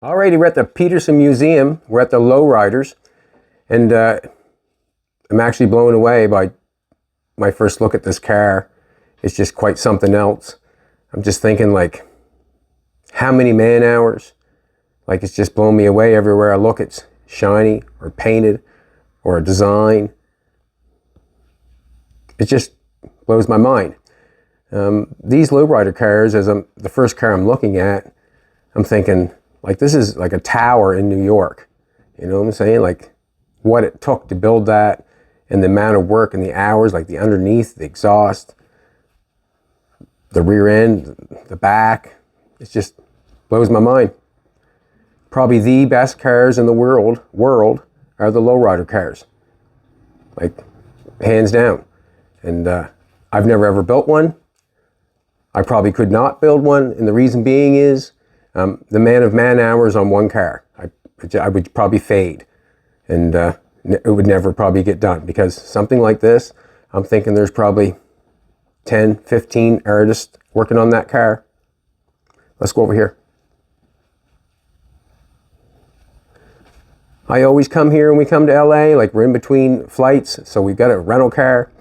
Alrighty, we're at the Petersen Museum. We're at the Lowriders, and I'm actually blown away by my first look at this car. It's just quite something else. I'm just thinking, like, how many man hours? Like, it's just blown me away everywhere I look. It's shiny or painted or a design. It just blows my mind. These Lowrider cars, the first car I'm looking at, I'm thinking, like, this is like a tower in New York. You know what I'm saying? Like, what it took to build that, and the amount of work and the hours, like the underneath, the exhaust, the rear end, the back. It just blows my mind. Probably the best cars in the world are the Lowrider cars. Like, hands down. And I've never ever built one. I probably could not build one, and the reason being is the man of man hours on one car. I would probably fade, and it would never probably get done, because something like this, I'm thinking there's probably 10, 15 artists working on that car. Let's go over here. I always come here when we come to LA, like we're in between flights, so we've got a rental car,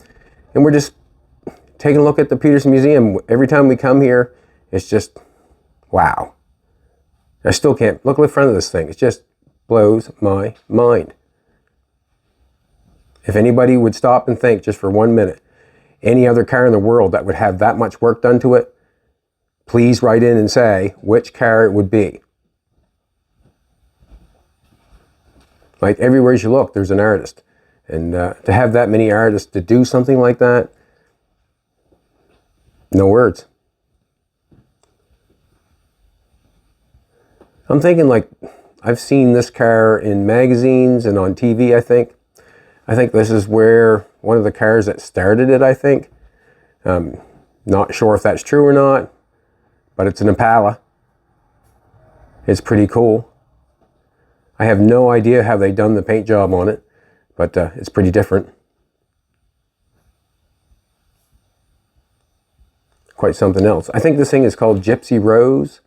and we're just taking a look at the Petersen Museum. Every time we come here, it's just, wow. I still can't look at the front of this thing. It just blows my mind. If anybody would stop and think just for 1 minute, any other car in the world that would have that much work done to it, please write in and say which car it would be. Like, everywhere you look, there's an artist. And to have that many artists to do something like that, no words. I'm thinking, like, I've seen this car in magazines and on TV, I think. I think this is where one of the cars that started it, I think. Not sure if that's true or not, but it's an Impala. It's pretty cool. I have no idea how they done the paint job on it, but it's pretty different. Quite something else. I think this thing is called Gypsy Rose.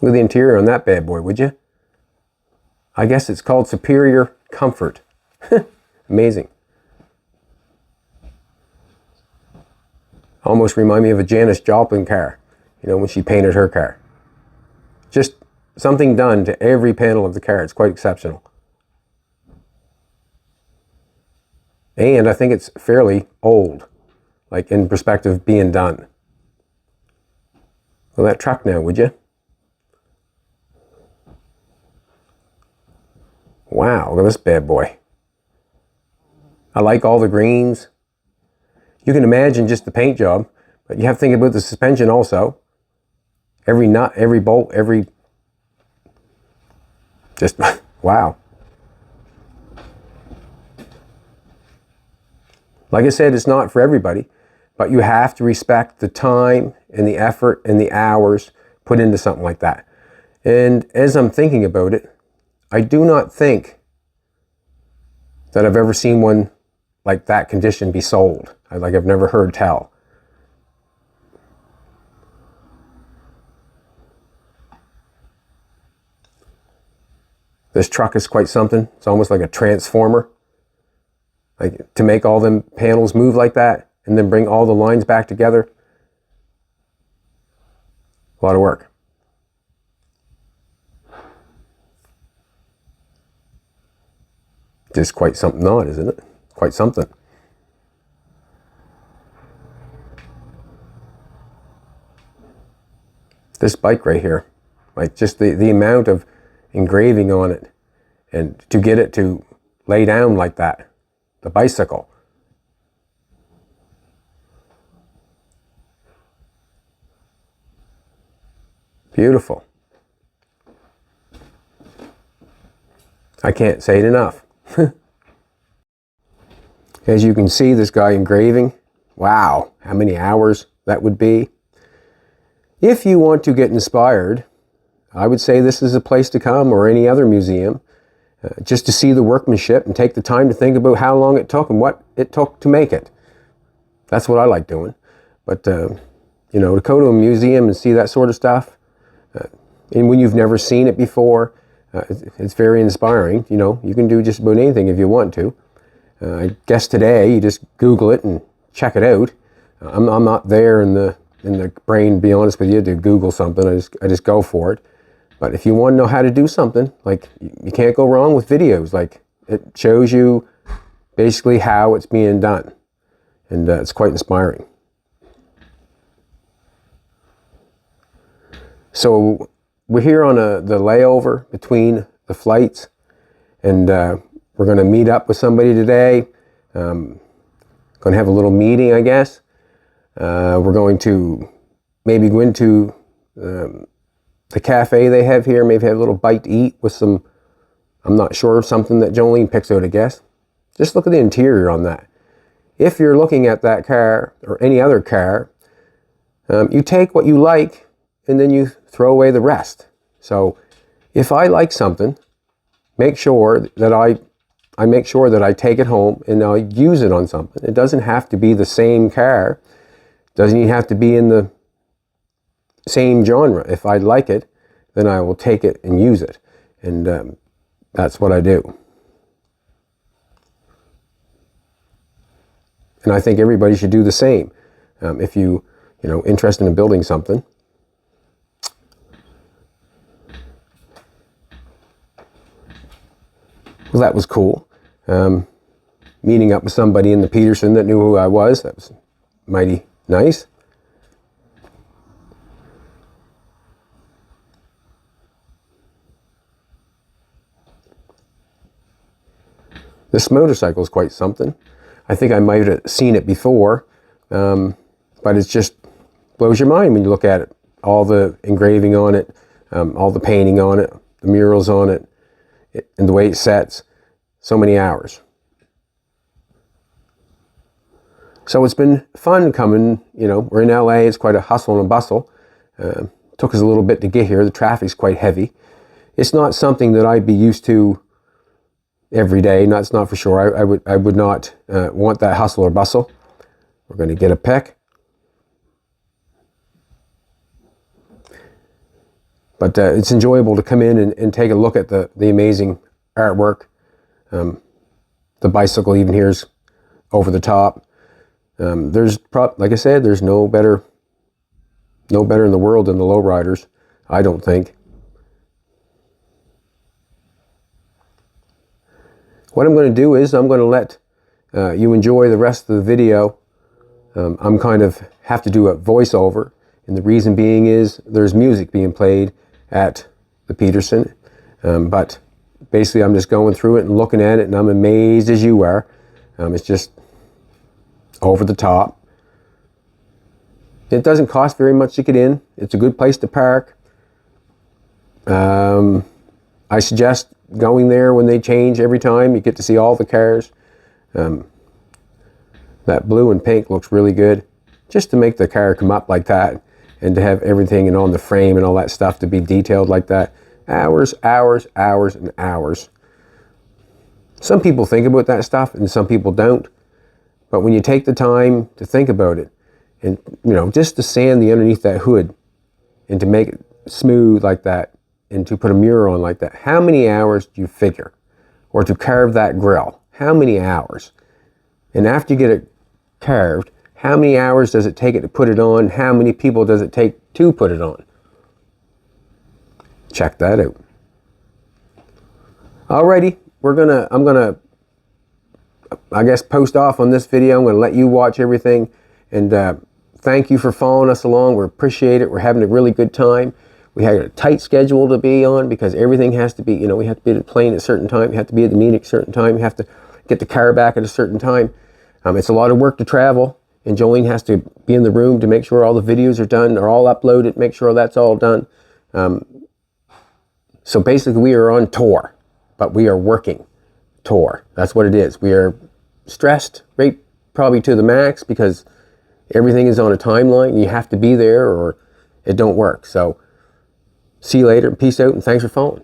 Look at the interior on that bad boy, would you? I guess it's called Superior Comfort. Amazing. Almost remind me of a Janis Joplin car, you know, when she painted her car. Just something done to every panel of the car. It's quite exceptional. And I think it's fairly old, like in perspective being done. Look at that truck now, would you? Wow, look at this bad boy. I like all the greens. You can imagine just the paint job, but you have to think about the suspension also. Every nut, every bolt, just, wow. Like I said, it's not for everybody, but you have to respect the time and the effort and the hours put into something like that. And as I'm thinking about it, I do not think that I've ever seen one like that condition be sold. I've never heard tell. This truck is quite something. It's almost like a transformer. Like, to make all them panels move like that and then bring all the lines back together. A lot of work. Just quite something odd, isn't it? Quite something. This bike right here, like, just the amount of engraving on it, and to get it to lay down like that. The bicycle. Beautiful. I can't say it enough. As you can see, this guy engraving. Wow, how many hours that would be. If you want to get inspired, I would say this is a place to come, or any other museum, just to see the workmanship and take the time to think about how long it took and what it took to make it. That's what I like doing. But you know, to go to a museum and see that sort of stuff, and when you've never seen it before, it's very inspiring. You know, you can do just about anything if you want to. I guess today you just Google it and check it out. I'm not there in the brain, to be honest with you, to Google something. I just go for it. But if you want to know how to do something, like, you can't go wrong with videos. Like, it shows you basically how it's being done, and it's quite inspiring. So we're here on the layover between the flights, and we're going to meet up with somebody today. Going to have a little meeting, I guess. We're going to maybe go into the cafe they have here, maybe have a little bite to eat with some, I'm not sure, something that Jolene picks out, I guess. Just look at the interior on that. If you're looking at that car or any other car, you take what you like and then you throw away the rest. So if I like something, make sure that I make sure that I take it home and I use it on something. It doesn't have to be the same car. Doesn't even have to be in the same genre. If I like it, then I will take it and use it. And that's what I do. And I think everybody should do the same. If you know, interested in building something. Well, that was cool. Meeting up with somebody in the Petersen that knew who I was. That was mighty nice. This motorcycle is quite something. I think I might have seen it before, but it just blows your mind when you look at it. All the engraving on it, all the painting on it, the murals on it, and the way it sets. So many hours. So it's been fun coming. You know, we're in LA. It's quite a hustle and a bustle. Took us a little bit to get here. The traffic's quite heavy. It's not something that I'd be used to every day. That's not for sure. I would not want that hustle or bustle. We're going to get a pick. But it's enjoyable to come in and take a look at the amazing artwork. The bicycle even here is over the top. Like I said, there's no better in the world than the lowriders, I don't think. What I'm going to do is I'm going to let you enjoy the rest of the video. I'm kind of have to do a voiceover, and the reason being is there's music being played at the Petersen, but basically I'm just going through it and looking at it, and I'm amazed as you are. It's just over the top. It doesn't cost very much to get in. It's a good place to park. I suggest going there when they change every time. You get to see all the cars. That blue and pink looks really good. Just to make the car come up like that, and to have everything and on the frame and all that stuff to be detailed like that. Hours, hours, hours, and hours. Some people think about that stuff and some people don't. But when you take the time to think about it, and just to sand the underneath that hood and to make it smooth like that, and to put a mirror on like that, how many hours do you figure? Or to carve that grill, how many hours? And after you get it carved, how many hours does it take it to put it on? How many people does it take to put it on? Check that out. Alrighty, I'm gonna I guess post off on this video. I'm gonna let you watch everything, and thank you for following us along. We appreciate it. We're having a really good time. We had a tight schedule to be on because everything has to be, we have to be at the plane at a certain time. We have to be at the meeting at a certain time. We have to get the car back at a certain time. It's a lot of work to travel, and Jolene has to be in the room to make sure all the videos are done, are all uploaded, make sure that's all done. So basically we are on tour, but we are working tour. That's what it is. We are stressed, right, probably to the max, because everything is on a timeline. You have to be there or it don't work. So see you later. Peace out, and thanks for following.